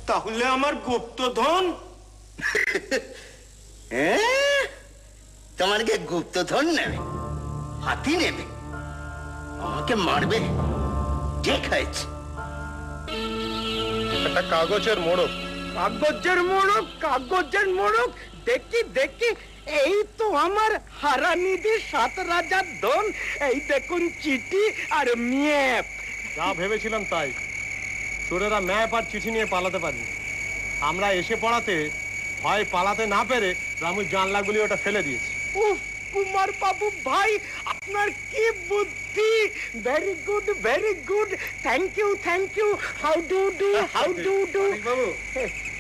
তাহলে আমার গুপ্তধন? তোমার কি গুপ্তধন নেবে? হাতি নেবে? আমাকে মারবে? ঠিক হয়েছে। একটা কাগজের মোড়ক। কাগজের মোড়ক? কাগজের মোড়ক? দেখি দেখি। এই তো আমার হারানিধির 7 রাজার ধন। এই দেখুন চিঠি আর ম্যাপ। যা ভেবেছিলাম তাই, চোরেরা ম্যাপ আর চিঠি নিয়ে পালাতে পারি। আমরা এসে পড়াতে ভয় পালাতে না পেরে রামু জানলাগুলি ওটা ফেলে দিয়েছি। উফ, কুমার বাবু ভাই, আপনার কি বুদ্ধি! Very good, very good. Thank you, thank you. How do do, how do do. বাবু,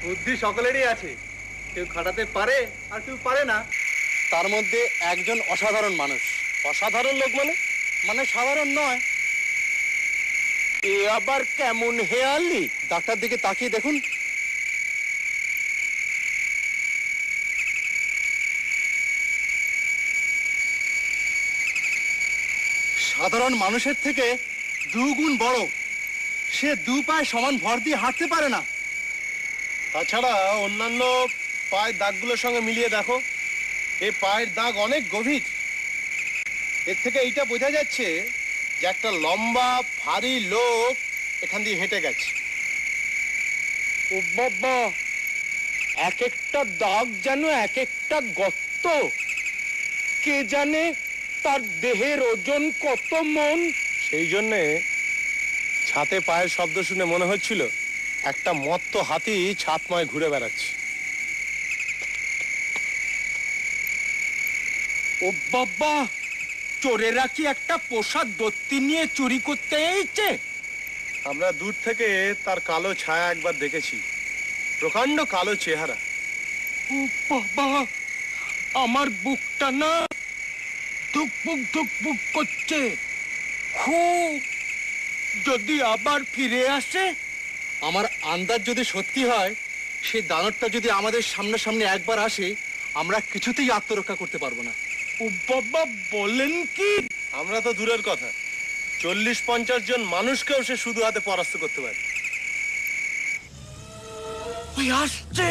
বুদ্ধি সকলেরই আছে, কেউ খাটাতে পারে আর কেউ পারে না। তার মধ্যে একজন অসাধারণ মানুষ। অসাধারণ লোক মানে সাধারণ নয়। এ আবার কেমন হেয়ালি? ডাক্তার দিকে তাকিয়ে দেখুন। সাধারণ মানুষের থেকে 2 গুণ বড়। সে 2 পায়ে সমান ভর দিয়ে হাঁটতে পারে না। তাছাড়া অন্যান্য পায়ের দাগগুলোর সঙ্গে মিলিয়ে দেখো, এই পায়ের দাগ অনেক গভীর। এর থেকে এইটা বোঝা যাচ্ছে যে একটা লম্বা ভারী লোক এখান দিয়ে হেঁটে গেছে। ও বাবা, এক একটা দাগ যেন এক একটা গর্ত। কে জানে তার দেহের ওজন কত মন? সেই জন্যে ছাতে পায়ের শব্দ শুনে মনে হচ্ছিল একটা মত্ত হাতি ছাতময় ঘুরে বেড়াচ্ছে। ও বাবা, চোরেরা কি একটা পোষা দত্তি নিয়ে চুরি করতে এসেছে? আমরা দূর থেকে তার কালো ছায়া একবার দেখেছি, প্রকাণ্ড কালো চেহারা। ও বাবা, আমার বুকটা না ধুকপুক ধুকপুক করছে খুব। যদি আবার ফিরে আসে? আমার আন্দাজ যদি সত্যি হয়, সেই দানবটা যদি আমাদের সামনাসামনি একবার আসে, আমরা কিছুতেই আত্মরক্ষা করতে পারবো না। ও বাবা, বলেন কি? আমরা তো দূরের কথা, 40-50 জন মানুষকেও সে শুধু হাতে পরাস্ত করতে পারে। ওই আসছে।